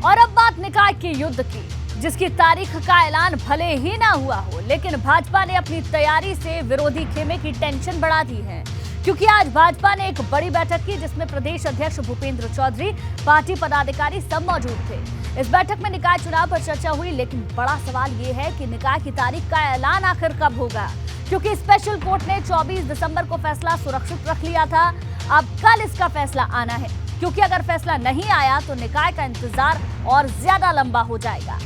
और अब बात निकाय के युद्ध की, जिसकी तारीख का ऐलान भले ही ना हुआ हो, लेकिन भाजपा ने अपनी तैयारी से विरोधी खेमे की टेंशन बढ़ा दी है। क्योंकि आज भाजपा ने एक बड़ी बैठक की, जिसमें प्रदेश अध्यक्ष भूपेंद्र चौधरी, पार्टी पदाधिकारी सब मौजूद थे। इस बैठक में निकाय चुनाव पर चर्चा हुई, लेकिन बड़ा सवाल ये है कि निकाय की तारीख का ऐलान आखिर कब होगा, क्योंकि स्पेशल कोर्ट ने 24 दिसंबर को फैसला सुरक्षित रख लिया था। अब कल इसका फैसला आना है, क्योंकि अगर फैसला नहीं आया तो निकाय का इंतजार और ज्यादा लंबा हो जाएगा।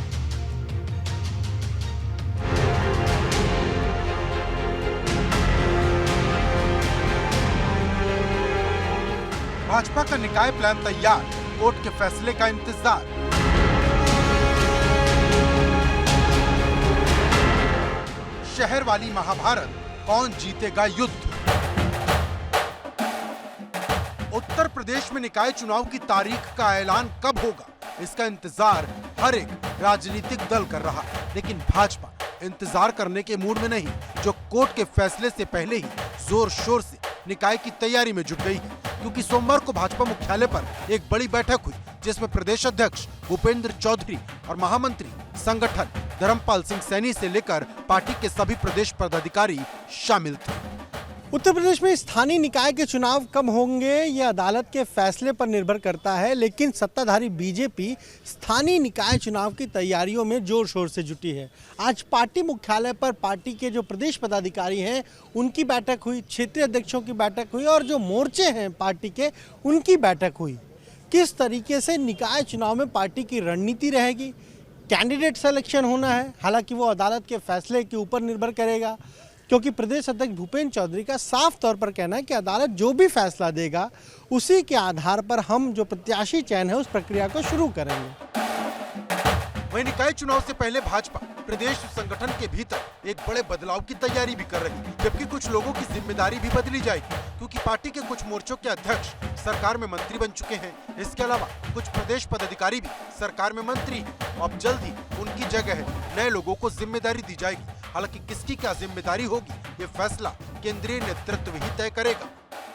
भाजपा का निकाय प्लान तैयार, कोर्ट के फैसले का इंतजार। शहर वाली महाभारत, कौन जीतेगा युद्ध। उत्तर प्रदेश में निकाय चुनाव की तारीख का ऐलान कब होगा, इसका इंतजार हर एक राजनीतिक दल कर रहा, लेकिन भाजपा इंतजार करने के मूड में नहीं, जो कोर्ट के फैसले से पहले ही जोर शोर से निकाय की तैयारी में जुट गई है। क्योंकि सोमवार को भाजपा मुख्यालय पर एक बड़ी बैठक हुई, जिसमें प्रदेश अध्यक्ष भूपेंद्र चौधरी और महामंत्री संगठन धर्मपाल सिंह सैनी से लेकर पार्टी के सभी प्रदेश पदाधिकारी शामिल थे। उत्तर प्रदेश में स्थानीय निकाय के चुनाव कब होंगे यह अदालत के फैसले पर निर्भर करता है, लेकिन सत्ताधारी बीजेपी स्थानीय निकाय चुनाव की तैयारियों में जोर शोर से जुटी है। आज पार्टी मुख्यालय पर पार्टी के जो प्रदेश पदाधिकारी हैं उनकी बैठक हुई, क्षेत्रीय अध्यक्षों की बैठक हुई और जो मोर्चे हैं पार्टी के उनकी बैठक हुई। किस तरीके से निकाय चुनाव में पार्टी की रणनीति रहेगी, कैंडिडेट सिलेक्शन होना है, हालांकि वो अदालत के फैसले के ऊपर निर्भर करेगा, क्योंकि प्रदेश अध्यक्ष भूपेंद्र चौधरी का साफ तौर पर कहना है कि अदालत जो भी फैसला देगा उसी के आधार पर हम जो प्रत्याशी चयन है उस प्रक्रिया को शुरू करेंगे। वहीं निकाय चुनाव से पहले भाजपा प्रदेश संगठन के भीतर एक बड़े बदलाव की तैयारी भी कर रही, जबकि कुछ लोगों की जिम्मेदारी भी बदली जाएगी, क्योंकि पार्टी के कुछ मोर्चों के अध्यक्ष सरकार में मंत्री बन चुके हैं। इसके अलावा कुछ प्रदेश पदाधिकारी भी सरकार में मंत्री हैं। अब जल्द ही उनकी जगह नए लोगों को जिम्मेदारी दी जाएगी। हालांकि किसकी क्या जिम्मेदारी होगी, ये फैसला केंद्रीय नेतृत्व ही तय करेगा।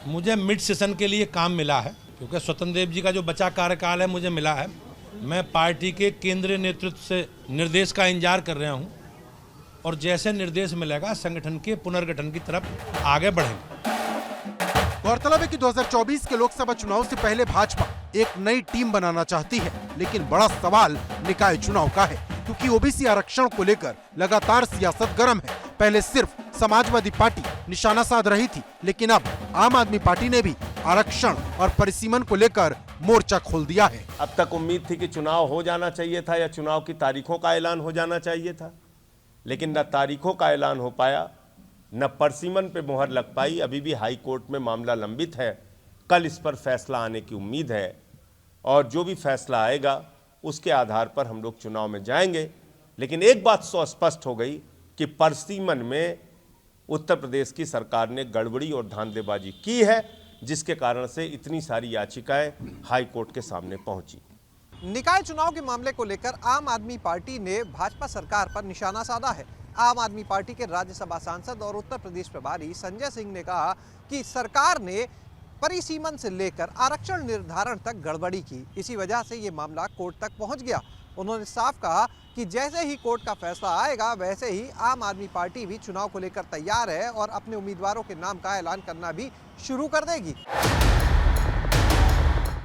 मुझे मिड सेशन के लिए काम मिला है, क्योंकि स्वतंत्र देव जी का जो बचा कार्यकाल है मुझे मिला है। मैं पार्टी के केंद्रीय नेतृत्व से निर्देश का इंतजार कर रहा हूं, और जैसे निर्देश मिलेगा संगठन के पुनर्गठन की तरफ आगे बढ़ेंगे। गौरतलब है कि 2024 के लोकसभा चुनाव से पहले भाजपा एक नई टीम बनाना चाहती है, लेकिन बड़ा सवाल निकाय चुनाव का है, क्योंकि ओबीसी आरक्षण को लेकर लगातार सियासत गर्म है। पहले सिर्फ समाजवादी पार्टी निशाना साध रही थी, लेकिन अब आम आदमी पार्टी ने भी आरक्षण और परिसीमन को लेकर मोर्चा खोल दिया है। अब तक उम्मीद थी कि चुनाव हो जाना चाहिए था या चुनाव की तारीखों का ऐलान हो जाना चाहिए था, लेकिन न तारीखों का ऐलान हो पाया, न परसीमन पे मुहर लग पाई। अभी भी हाई कोर्ट में मामला लंबित है। कल इस पर फैसला आने की उम्मीद है, और जो भी फैसला आएगा उसके आधार पर हम लोग चुनाव में जाएंगे। लेकिन एक बात स्पष्ट हो गई कि परसीमन में उत्तर प्रदेश की सरकार ने गड़बड़ी और धांधलेबाजी की है, जिसके कारण से इतनी सारी याचिकाएं हाई कोर्ट के सामने पहुंची। निकाय चुनाव के मामले को लेकर आम आदमी पार्टी ने भाजपा सरकार पर निशाना साधा है। आम आदमी पार्टी के राज्यसभा सांसद और उत्तर प्रदेश प्रभारी संजय सिंह ने कहा कि सरकार ने परिसीमन से लेकर आरक्षण निर्धारण तक गड़बड़ी की, इसी वजह से ये मामला कोर्ट तक पहुंच गया। उन्होंने साफ कहा कि जैसे ही कोर्ट का फैसला आएगा वैसे ही आम आदमी पार्टी भी चुनाव को लेकर तैयार है और अपने उम्मीदवारों के नाम का ऐलान करना भी शुरू कर देगी।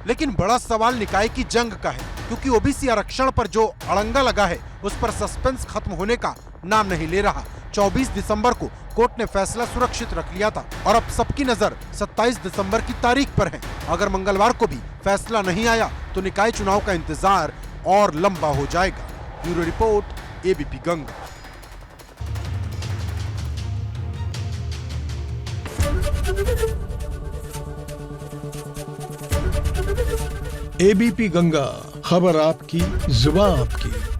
लेकिन बड़ा सवाल निकाय की जंग का है, क्योंकि ओबीसी आरक्षण पर जो अड़ंगा लगा है उस पर सस्पेंस खत्म होने का नाम नहीं ले रहा। 24 दिसंबर को कोर्ट ने फैसला सुरक्षित रख लिया था, और अब सबकी नजर 27 दिसंबर की तारीख पर है। अगर मंगलवार को भी फैसला नहीं आया तो निकाय चुनाव का इंतजार और लंबा हो जाएगा। Bureau report, ABP Ganga. ABP Ganga, खबर आपकी, जुबान आपकी।